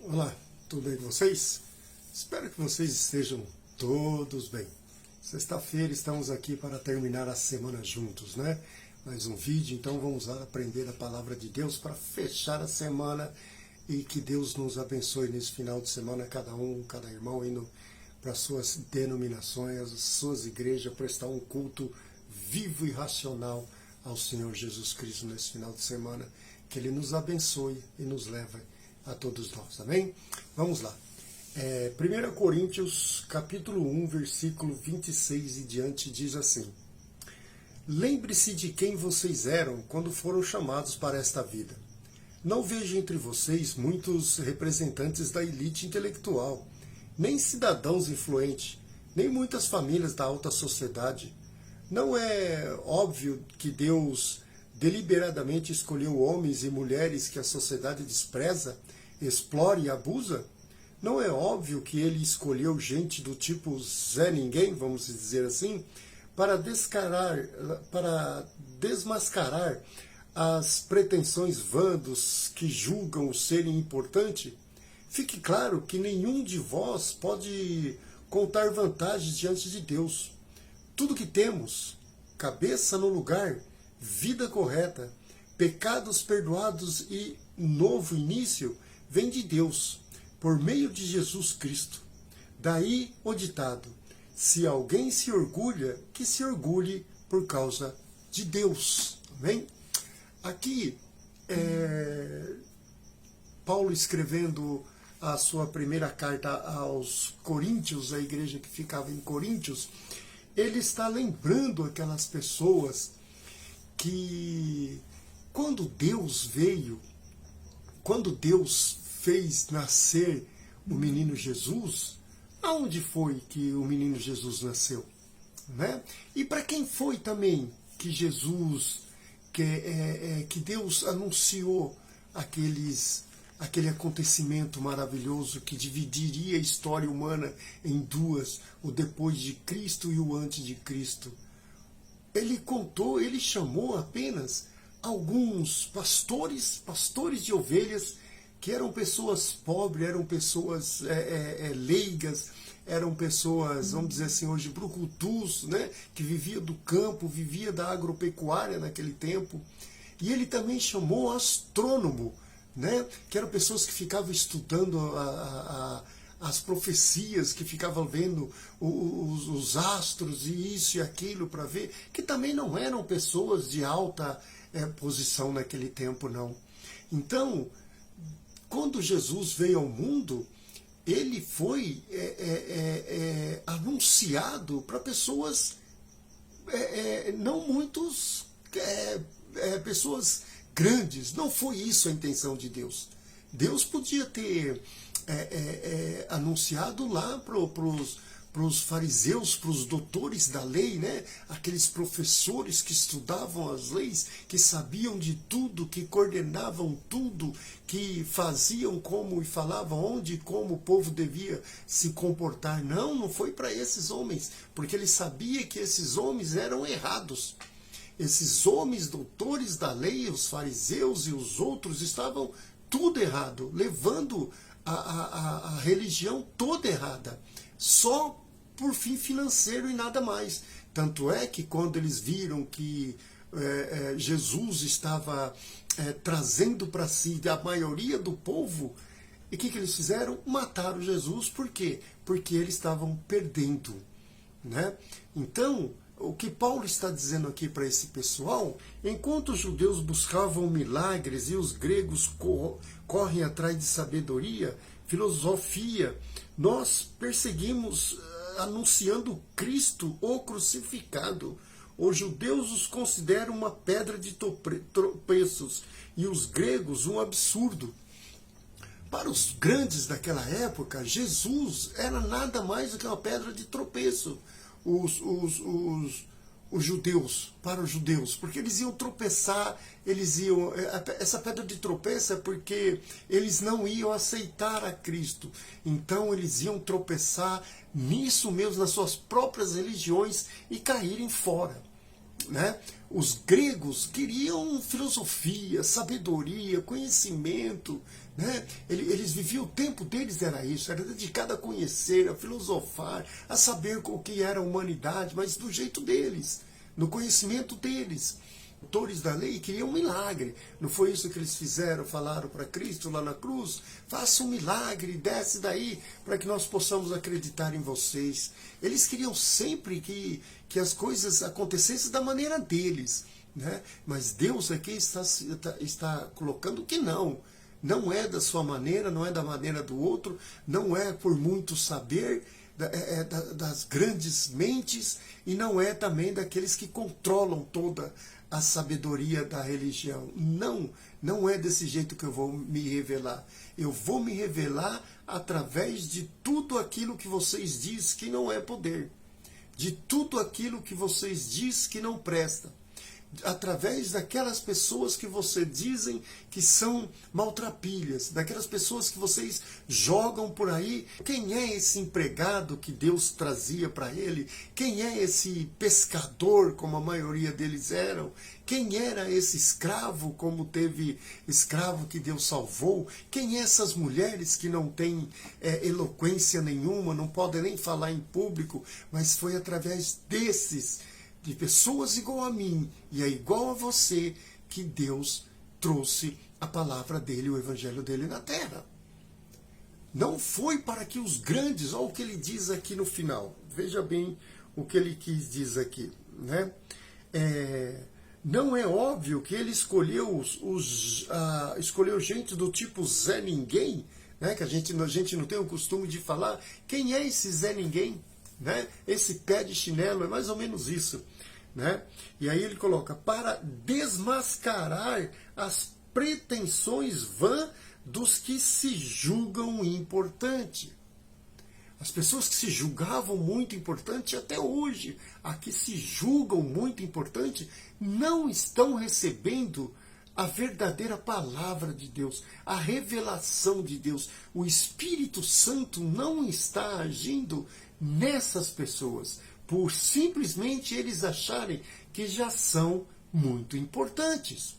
Olá, tudo bem com vocês? Espero que vocês estejam todos bem. Sexta-feira estamos aqui para terminar a semana juntos, né? Mais um vídeo, então vamos lá aprender a palavra de Deus para fechar a semana e que Deus nos abençoe nesse final de semana, cada irmão indo para suas denominações, as suas igrejas, prestar um culto vivo e racional ao Senhor Jesus Cristo nesse final de semana. Que Ele nos abençoe e nos leve a todos nós, amém? Vamos lá. 1 Coríntios, capítulo 1, versículo 26 e diante, diz assim: Lembre-se de quem vocês eram quando foram chamados para esta vida. Não vejo entre vocês muitos representantes da elite intelectual, nem cidadãos influentes, nem muitas famílias da alta sociedade. Não é óbvio que Deus deliberadamente escolheu homens e mulheres que a sociedade despreza, explora e abusa? Não é óbvio que ele escolheu gente do tipo Zé Ninguém, vamos dizer assim, para desmascarar as pretensões vãs dos que julgam serem importante? Fique claro que nenhum de vós pode contar vantagens diante de Deus. Tudo que temos, cabeça no lugar, vida correta, pecados perdoados e novo início, vem de Deus, por meio de Jesus Cristo. Daí o ditado: se alguém se orgulha, que se orgulhe por causa de Deus. Amém? Aqui, Paulo escrevendo a sua primeira carta aos Coríntios, a igreja que ficava em Coríntios, ele está lembrando aquelas pessoas que quando Deus fez nascer o menino Jesus, aonde foi que o menino Jesus nasceu? Né? E para quem foi também que Jesus, que Deus anunciou aquele acontecimento maravilhoso que dividiria a história humana em duas, o depois de Cristo e o antes de Cristo? Ele chamou apenas alguns pastores de ovelhas, que eram pessoas pobres, eram pessoas leigas, eram pessoas, vamos dizer assim, hoje, brucutus, né, que vivia do campo, vivia da agropecuária naquele tempo. E ele também chamou astrônomo, né, que eram pessoas que ficavam estudando as profecias, que ficavam vendo os astros e isso e aquilo para ver, que também não eram pessoas de alta posição naquele tempo, não. Então, quando Jesus veio ao mundo, ele foi anunciado para pessoas, não muitos, pessoas grandes. Não foi isso a intenção de Deus. Deus podia ter anunciado lá para os fariseus, para os doutores da lei, né? Aqueles professores que estudavam as leis, que sabiam de tudo, que coordenavam tudo, que faziam como e falavam onde e como o povo devia se comportar. Não foi para esses homens, porque ele sabia que esses homens eram errados. Esses homens doutores da lei, os fariseus e os outros, estavam tudo errado, levando a religião toda errada, só por fim financeiro e nada mais. Tanto é que quando eles viram que Jesus estava trazendo para si a maioria do povo, e o que eles fizeram? Mataram Jesus. Por quê? Porque eles estavam perdendo, né? Então, o que Paulo está dizendo aqui para esse pessoal: enquanto os judeus buscavam milagres e os gregos correm atrás de sabedoria, filosofia, nós perseguimos anunciando Cristo, o crucificado. Os judeus os consideram uma pedra de tropeços e os gregos um absurdo. Para os grandes daquela época, Jesus era nada mais do que uma pedra de tropeço. Os judeus, para os judeus, porque eles iam tropeçar, essa pedra de tropeço é porque eles não iam aceitar a Cristo, então eles iam tropeçar nisso mesmo, nas suas próprias religiões, e caírem fora. né? Os gregos queriam filosofia, sabedoria, conhecimento, né? Eles viviam, o tempo deles era isso, era dedicado a conhecer, a filosofar, a saber o que era a humanidade, mas do jeito deles, no conhecimento deles. Os autores da lei queriam um milagre. Não foi isso que eles fizeram, falaram para Cristo lá na cruz? Faça um milagre, desce daí, para que nós possamos acreditar em vocês. Eles queriam sempre que as coisas acontecessem da maneira deles, né? Mas Deus aqui está colocando que não. Não é da sua maneira, não é da maneira do outro, não é por muito saber, das grandes mentes, e não é também daqueles que controlam toda a sabedoria da religião. Não, não é desse jeito que eu vou me revelar. Eu vou me revelar através de tudo aquilo que vocês dizem que não é poder, de tudo aquilo que vocês dizem que não presta, através daquelas pessoas que vocês dizem que são maltrapilhas, daquelas pessoas que vocês jogam por aí. Quem é esse empregado que Deus trazia para ele? Quem é esse pescador, como a maioria deles eram? Quem era esse escravo, como teve escravo que Deus salvou? Quem é essas mulheres que não têm eloquência nenhuma, não podem nem falar em público, mas foi através desses, de pessoas igual a mim e é igual a você, que Deus trouxe a palavra dele, o evangelho dele na terra. Não foi para que os grandes, olha o que ele diz aqui no final, veja bem o que ele quis dizer aqui, né? Não é óbvio que ele escolheu escolheu gente do tipo Zé Ninguém, né? Que a gente não tem o costume de falar. Quem é esse Zé Ninguém? Né? Esse pé de chinelo é mais ou menos isso, né? E aí ele coloca, para desmascarar as pretensões vãs dos que se julgam importante. As pessoas que se julgavam muito importante, até hoje, a que se julgam muito importante, não estão recebendo a verdadeira palavra de Deus, a revelação de Deus. O Espírito Santo não está agindo nessas pessoas, por simplesmente eles acharem que já são muito importantes.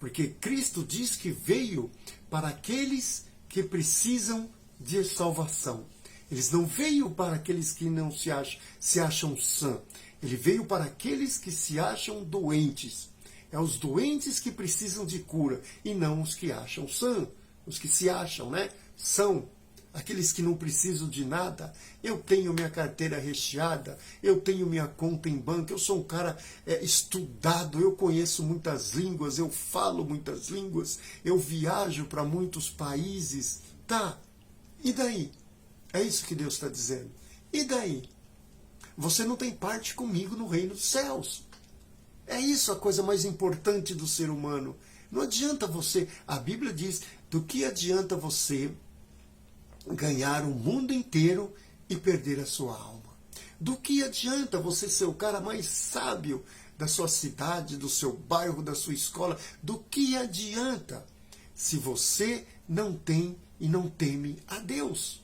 Porque Cristo diz que veio para aqueles que precisam de salvação. Ele não veio para aqueles que não se acham sã. Ele veio para aqueles que se acham doentes. É os doentes que precisam de cura, e não os que acham sã. Os que se acham, né, são. Aqueles que não precisam de nada. Eu tenho minha carteira recheada, eu tenho minha conta em banco, eu sou um cara estudado, eu conheço muitas línguas, eu falo muitas línguas, eu viajo para muitos países. Tá, e daí? É isso que Deus está dizendo. E daí? Você não tem parte comigo no reino dos céus. É isso a coisa mais importante do ser humano. Não adianta você, a Bíblia diz, do que adianta você ganhar o mundo inteiro e perder a sua alma? Do que adianta você ser o cara mais sábio da sua cidade, do seu bairro, da sua escola? Do que adianta se você não tem e não teme a Deus?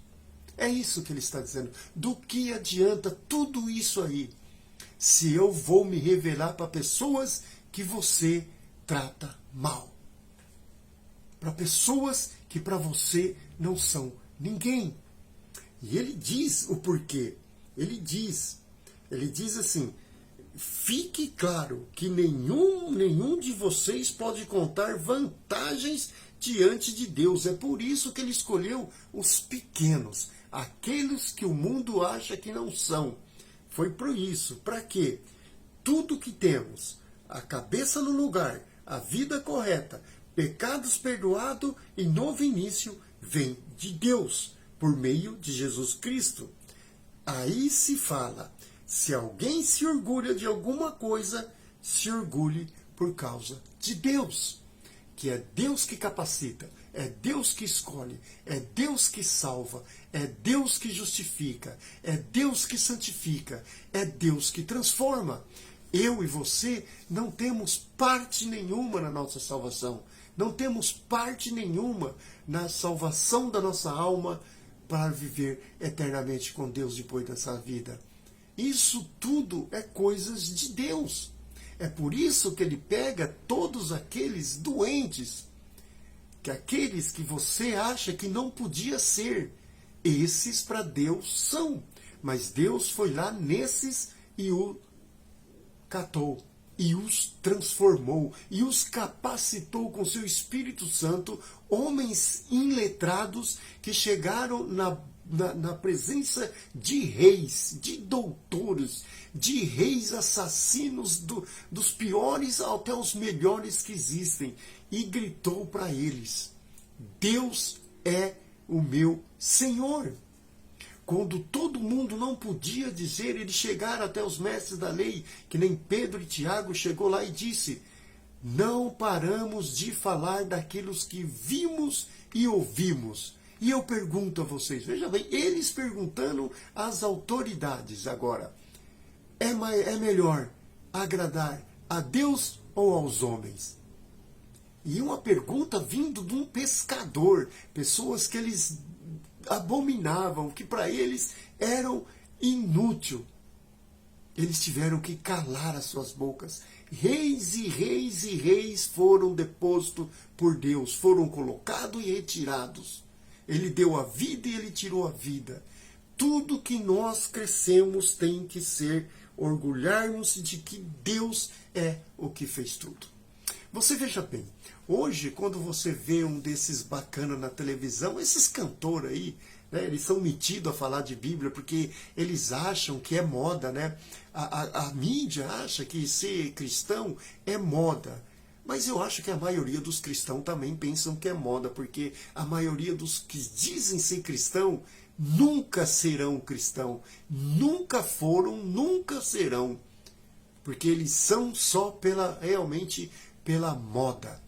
É isso que ele está dizendo. Do que adianta tudo isso aí, se eu vou me revelar para pessoas que você trata mal? Para pessoas que para você não são ninguém. E ele diz o porquê. Ele diz assim, fique claro que nenhum de vocês pode contar vantagens diante de Deus. É por isso que ele escolheu os pequenos, aqueles que o mundo acha que não são. Foi por isso. Para quê? Tudo que temos, a cabeça no lugar, a vida correta, pecados perdoados e novo início, vem de Deus, por meio de Jesus Cristo. Aí se fala, se alguém se orgulha de alguma coisa, se orgulhe por causa de Deus. Que é Deus que capacita, é Deus que escolhe, é Deus que salva, é Deus que justifica, é Deus que santifica, é Deus que transforma. Eu e você não temos parte nenhuma na nossa salvação. Não temos parte nenhuma na salvação da nossa alma para viver eternamente com Deus depois dessa vida. Isso tudo é coisas de Deus. É por isso que ele pega todos aqueles doentes, que aqueles que você acha que não podia ser, esses para Deus são. Mas Deus foi lá nesses e o catou, e os transformou, e os capacitou com seu Espírito Santo, homens iletrados que chegaram na presença de reis, de doutores, de reis assassinos, dos piores até os melhores que existem, e gritou para eles: Deus é o meu Senhor. Quando todo mundo não podia dizer, eles chegaram até os mestres da lei, que nem Pedro e Tiago chegou lá e disse: não paramos de falar daquilo que vimos e ouvimos. E eu pergunto a vocês, veja bem, eles perguntando às autoridades agora: é melhor agradar a Deus ou aos homens? E uma pergunta vindo de um pescador, pessoas que eles abominavam, que para eles eram inútil. Eles tiveram que calar as suas bocas. Reis e reis e reis foram depostos por Deus, foram colocados e retirados. Ele deu a vida e ele tirou a vida. Tudo que nós crescemos tem que ser orgulharmos de que Deus é o que fez tudo. Você veja bem, hoje quando você vê um desses bacanas na televisão, esses cantores aí, né, eles são metidos a falar de Bíblia porque eles acham que é moda, né? A mídia acha que ser cristão é moda. Mas eu acho que a maioria dos cristãos também pensam que é moda, porque a maioria dos que dizem ser cristão nunca serão cristão, nunca foram, nunca serão, porque eles são só realmente pela moda.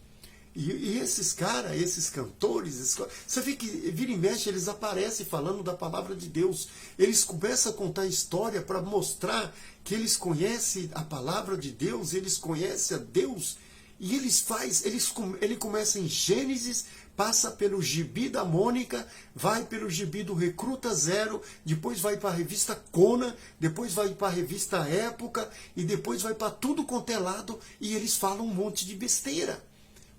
E esses caras, esses cantores, você vê que vira e mexe, eles aparecem falando da palavra de Deus. Eles começam a contar história para mostrar que eles conhecem a palavra de Deus, eles conhecem a Deus. E ele começa em Gênesis, passa pelo Gibi da Mônica, vai pelo Gibi do Recruta Zero, depois vai para a revista Conan, depois vai para a revista Época, e depois vai para tudo quanto é lado, e eles falam um monte de besteira.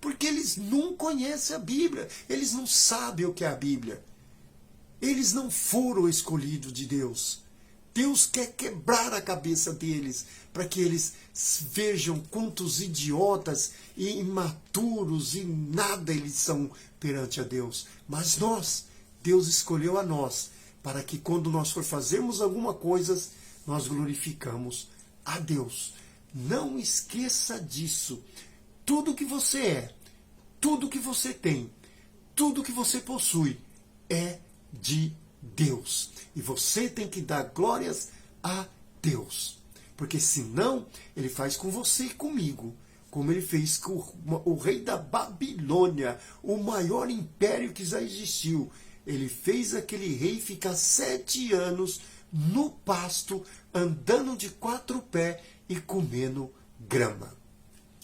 Porque eles não conhecem a Bíblia, eles não sabem o que é a Bíblia. Eles não foram escolhidos de Deus. Deus quer quebrar a cabeça deles, para que eles vejam quantos idiotas e imaturos e nada eles são perante a Deus. Mas Deus escolheu a nós, para que quando nós for fazermos alguma coisa, nós glorificamos a Deus. Não esqueça disso. Tudo que você é, tudo que você tem, tudo que você possui é de Deus. E você tem que dar glórias a Deus. Porque senão, ele faz com você e comigo, como ele fez com o rei da Babilônia, o maior império que já existiu. Ele fez aquele rei ficar 7 anos no pasto, andando de 4 pés e comendo grama.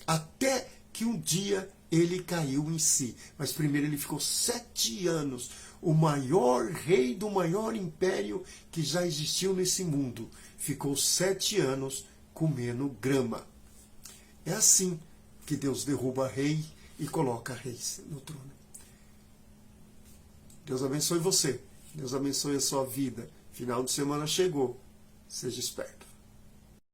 Até que um dia ele caiu em si. Mas primeiro ele ficou 7 anos, o maior rei do maior império que já existiu nesse mundo. Ficou 7 anos comendo grama. É assim que Deus derruba rei e coloca reis no trono. Deus abençoe você. Deus abençoe a sua vida. Final de semana chegou. Seja esperto.